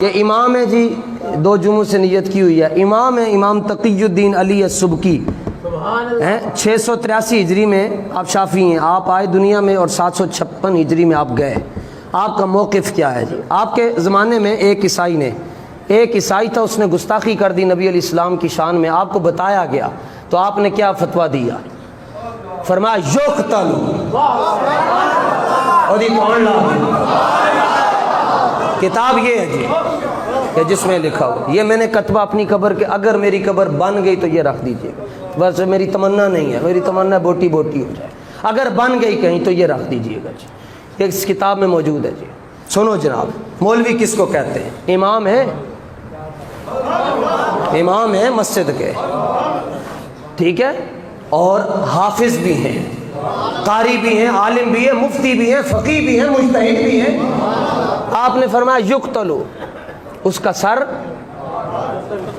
یہ امام ہے جی، 2 جمعوں سے نیت کی ہوئی ہے، امام ہے امام تقی الدین علی السبکی، 683 ہجری میں آپ شافعی ہیں، آپ آئے دنیا میں اور 756 ہجری میں آپ گئے۔ آپ کا موقف کیا ہے جی؟ آپ کے زمانے میں ایک عیسائی تھا، اس نے گستاخی کر دی نبی علیہ السلام کی شان میں، آپ کو بتایا گیا تو آپ نے کیا فتویٰ دیا؟ فرمایا یقتل، اور یہ کون لا کتاب یہ ہے جی کہ جس میں لکھا ہو، یہ میں نے کتبہ اپنی قبر کے، اگر میری قبر بن گئی تو یہ رکھ دیجئے گا، بس میری تمنا نہیں ہے، میری تمنا بوٹی بوٹی ہو جائے، اگر بن گئی کہیں تو یہ رکھ دیجئے گا جی، یہ اس کتاب میں موجود ہے جی۔ سنو جناب، مولوی کس کو کہتے ہیں؟ امام ہے مسجد کے، ٹھیک ہے، اور حافظ بھی ہیں، قاری بھی ہیں، عالم بھی ہیں، مفتی بھی ہیں، فقیہ بھی ہیں، مجتہد بھی ہیں۔ آپ نے فرمایا یقتلو، اس کا سر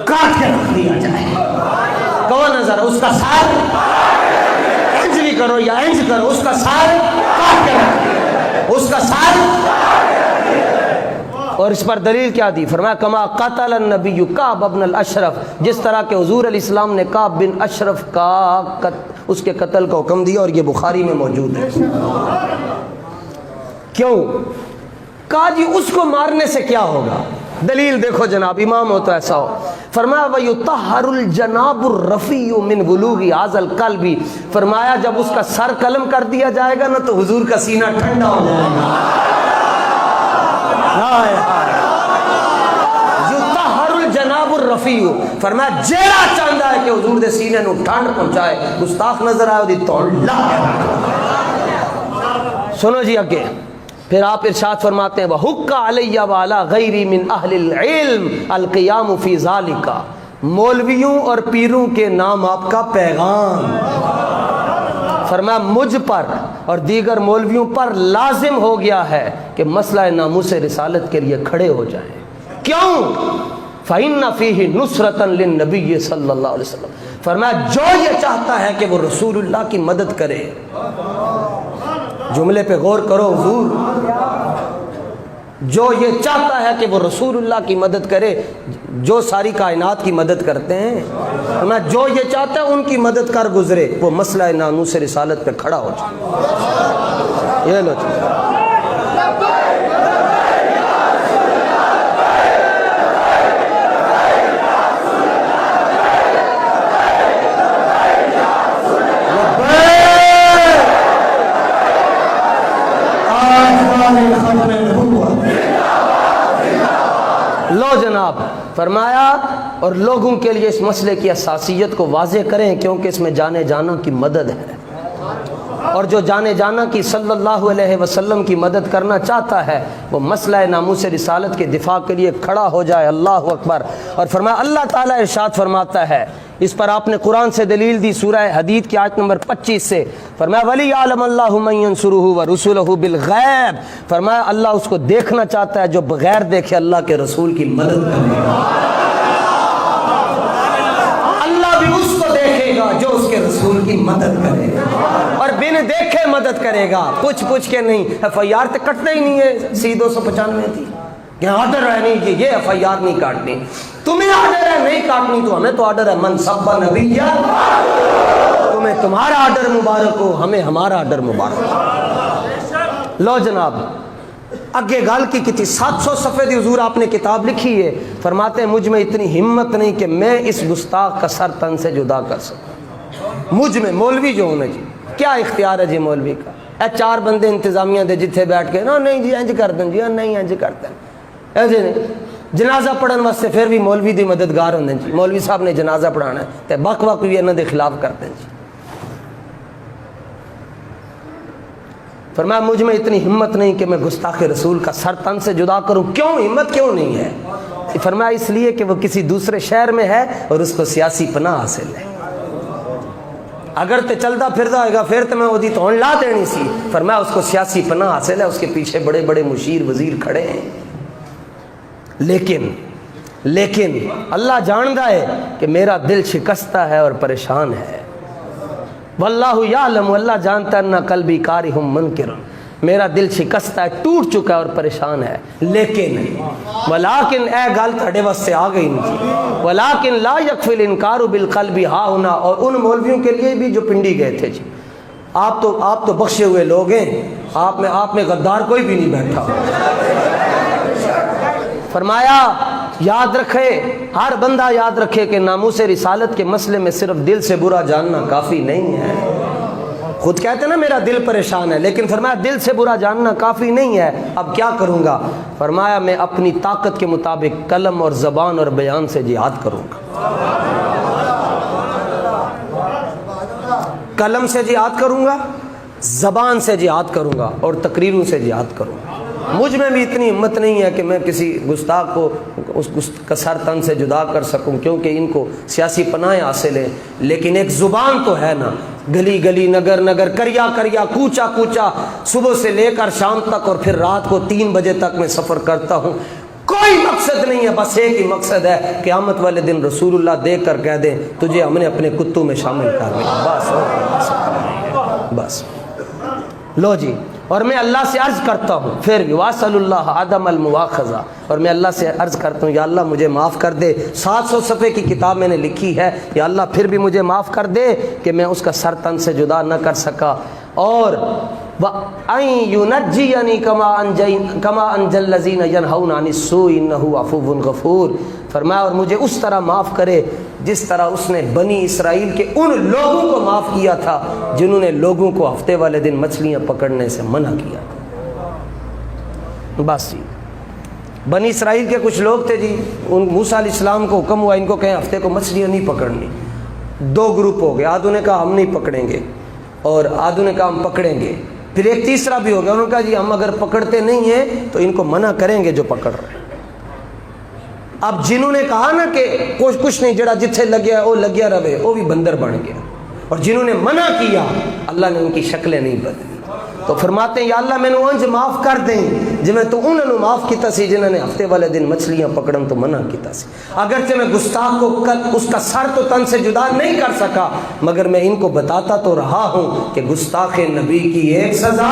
کاٹ کے رکھ دیا جائے۔ کون نظر اس کا سر انج بھی کرو یا انج کرو، اس کا سر کاٹ کے رکھ دیا، اس کا سر۔ اور اس پر دلیل کیا دی؟ فرمایا کما قتل النبی کعب بن الاشرف، جس طرح کہ حضور علیہ السلام نے کعب بن اشرف کا اس کے قتل کا حکم دیا، اور یہ بخاری میں موجود ہے۔ کیوں کہا جی اس کو مارنے سے کیا ہوگا؟ دلیل دیکھو جناب، امام ہو تو ایسا ہو۔ فرمایا وَيُطَهَّرُ الْجَنَابُ الرَّفِيُّ مِنْ بُلُوغِ هَذَا الْقَلْبِ، فرمایا جب اس کا سر قلم کر دیا جائے گا نا تو حضور کا سینہ ٹھنڈا ہو جائے گا۔ یُطَهَّرُ الْجَنَابُ الرَّفِيُّ، فرمایا جیڑا چاہتا ہے کہ حضور دے سینے نو ٹھنڈ پہنچائے، گستاخ نظر آئے دی توڑ لا۔ سنو جی اگے، پھر آپ ارشاد فرماتے ہیں وَحُقَّ عَلَيَّ وَعَلَى غَيْرِي مِنْ أَهْلِ الْعِلْمِ الْقِيَامُ فِي ذَلِكَ، مولویوں اور پیروں کے نام آپ کا پیغام، فرمایا مجھ پر اور دیگر مولویوں پر لازم ہو گیا ہے کہ مسئلہ ناموس رسالت کے لیے کھڑے ہو جائیں۔ کیوں؟ فَإِنَّ فِيهِ نُصْرَةً لِلنَّبِيِّ صلی اللہ علیہ وسلم، فرمایا جو یہ چاہتا ہے کہ وہ رسول اللہ کی مدد کرے، جملے پہ غور کرو حضور، جو یہ چاہتا ہے کہ وہ رسول اللہ کی مدد کرے، جو ساری کائنات کی مدد کرتے ہیں، میں جو یہ چاہتا ہے ان کی مدد کر گزرے، وہ مسئلہ ناموس رسالت پہ کھڑا ہو جائے۔ یہ لو لو جناب، فرمایا اور لوگوں کے لیے اس مسئلے کی اساسیت کو واضح کریں، کیونکہ اس میں جانے جانا کی مدد ہے، اور جو جانے جانا کی صلی اللہ علیہ وسلم کی مدد کرنا چاہتا ہے وہ مسئلہ ناموس رسالت کے دفاع کے لیے کھڑا ہو جائے۔ اللہ اکبر۔ اور فرمایا اللہ تعالیٰ ارشاد فرماتا ہے، اس پر آپ نے قرآن سے دلیل دی سورہ حدید کی آیت نمبر 25 سے، فرمایا وَلِيَعْلَمَ اللَّهُ مَن يَنْصُرُهُ وَرُسُلَهُ بِالْغَيْبِ، فرمایا اللہ اس کو دیکھنا چاہتا ہے جو بغیر دیکھے اللہ کے رسول کی مدد کرے گا، اللہ بھی اس کو دیکھے گا جو اس کے رسول کی مدد کرے گا، اور بن دیکھے مدد کرے گا، پوچھ کے نہیں۔ ایف آئی آر تو کٹنا ہی نہیں ہے، سی 295 تھی کہ آرڈر ہے نہیں کہ یہ ایف آئی آر نہیں کاٹنی، تمہیں آرڈر ہے نہیں کاٹنی تو ہمیں تو آرڈر ہے من سب نبی، تمہیں تمہارا آرڈر مبارک ہو، ہمیں ہمارا آرڈر مبارک ہو۔ لو جناب اگے گال کی تھی 700 صفحے دی حضور آپ نے کتاب لکھی ہے، فرماتے ہیں مجھ میں اتنی ہمت نہیں کہ میں اس گستاخ کا سر تن سے جدا کر سکوں، مجھ میں مولوی جو ہونا جی کیا اختیار ہے جی مولوی کا؟ اے 4 بندے انتظامیہ دے جتھے بیٹھ کے نا نہیں جی انج کر دیں جی نہیں انج کرتے ہیں ایسے نہیں، جنازہ پڑھن واسطے پھر بھی مولوی دی مددگار ہوندے جی، مولوی صاحب نے جنازہ پڑھانا ہے تے بک وق بھی انہاں دے خلاف کرتے ہیں جی۔ فرمایا مجھ میں اتنی ہمت نہیں کہ میں گستاخ رسول کا سر تن سے جدا کروں۔ کیوں ہمت کیوں نہیں ہے؟ فرمایا اس لیے کہ وہ کسی دوسرے شہر میں ہے اور اس کو سیاسی پناہ حاصل ہے، اگر تے چلتا پھرتا ہوئے گا پھر تو میں وہ دی تون لا دینی سی۔ فرمایا اس کو سیاسی پناہ حاصل ہے، اس کے پیچھے بڑے بڑے مشیر وزیر کھڑے ہیں، لیکن اللہ جانتا ہے کہ میرا دل شکستہ ہے اور پریشان ہے۔ واللہ یعلم، اللہ جانتا ہے نہ قلبی کارہ منکر، میرا دل شکستہ ہے, ٹوٹ چکا ہے اور پریشان ہے. لیکن ولیکن اے گل تھوڑے واسطے آ گئی نہیں, ولیکن لا یکفی الانکار بالقلب ہا ہونا. اور ان مولویوں کے لیے بھی جو پنڈی گئے تھے جی, آپ تو بخشے ہوئے لوگ ہیں, آپ میں غدار کوئی بھی نہیں بیٹھا. فرمایا یاد رکھے, ہر بندہ یاد رکھے کہ ناموس رسالت کے مسئلے میں صرف دل سے برا جاننا کافی نہیں ہے. خود کہتے ہیں نا میرا دل پریشان ہے, لیکن فرمایا دل سے برا جاننا کافی نہیں ہے. اب کیا کروں گا؟ فرمایا میں اپنی طاقت کے مطابق قلم اور زبان اور بیان سے جہاد کروں گا. قلم سے جہاد کروں گا, زبان سے جہاد کروں گا, اور تقریروں سے جہاد کروں گا. مجھ میں بھی اتنی ہمت نہیں ہے کہ میں کسی گستاخ کو اس کا سر تن سے جدا کر سکوں, کیونکہ ان کو سیاسی پناہیں حاصل ہیں. لیکن ایک زبان تو ہے نا, گلی گلی نگر نگر کریا کریا کوچا کوچا, صبح سے لے کر شام تک اور پھر رات کو 3 بجے تک میں سفر کرتا ہوں. کوئی مقصد نہیں ہے, بس ایک ہی مقصد ہے, قیامت والے دن رسول اللہ دیکھ کر کہہ دیں تجھے ہم نے اپنے کتوں میں شامل کر لیا. بس لو جی. اور میں اللہ سے عرض کرتا ہوں پھر بھی واسل اللہ عدم المواخذہ, اور میں اللہ سے عرض کرتا ہوں یا اللہ مجھے معاف کر دے. 700 صفحے کی کتاب میں نے لکھی ہے, یا اللہ پھر بھی مجھے معاف کر دے کہ میں اس کا سر تن سے جدا نہ کر سکا. اور وَأَن يُنَجِّيَنِي كَمَا أَنجَى الَّذِينَ يَنْهَوْنَ عَنِ السُّوءِ إِنَّهُ عَفُوٌّ غَفُورٌ. فرمایا اور مجھے اس طرح معاف کرے جس طرح اس نے بنی اسرائیل کے ان لوگوں کو معاف کیا تھا جنہوں نے لوگوں کو ہفتے والے دن مچھلیاں پکڑنے سے منع کیا. بس جی, بنی اسرائیل کے کچھ لوگ تھے جی, ان موسیٰ علیہ السلام کو حکم ہوا ان کو کہیں ہفتے کو مچھلیاں نہیں پکڑنی. 2 گروپ ہو گئے, آدھوں نے کہا ہم نہیں پکڑیں گے اور آدھوں نے کہا ہم پکڑیں گے. پھر ایک تیسرا بھی ہو گیا, انہوں نے کہا جی ہم اگر پکڑتے نہیں ہیں تو ان کو منع کریں گے جو پکڑ رہے ہیں. اب جنہوں نے کہا نا کہ کچھ نہیں, جڑا جتھے لگیا ہے وہ لگیا رہے, وہ بھی بندر بن گیا. اور جنہوں نے منع کیا اللہ نے ان کی شکلیں نہیں بدلی. تو فرماتے ہیں یا اللہ میں نے انج معاف کر دیں جی میں تو انہوں نے معاف کیتا سی جنہوں نے ہفتے والے دن مچھلیاں پکڑن تو منع کیتا سی. اگرچہ میں گستاخ کو اس کا سر تو تن سے جدا نہیں کر سکا, مگر میں ان کو بتاتا تو رہا ہوں کہ گستاخ نبی کی ایک سزا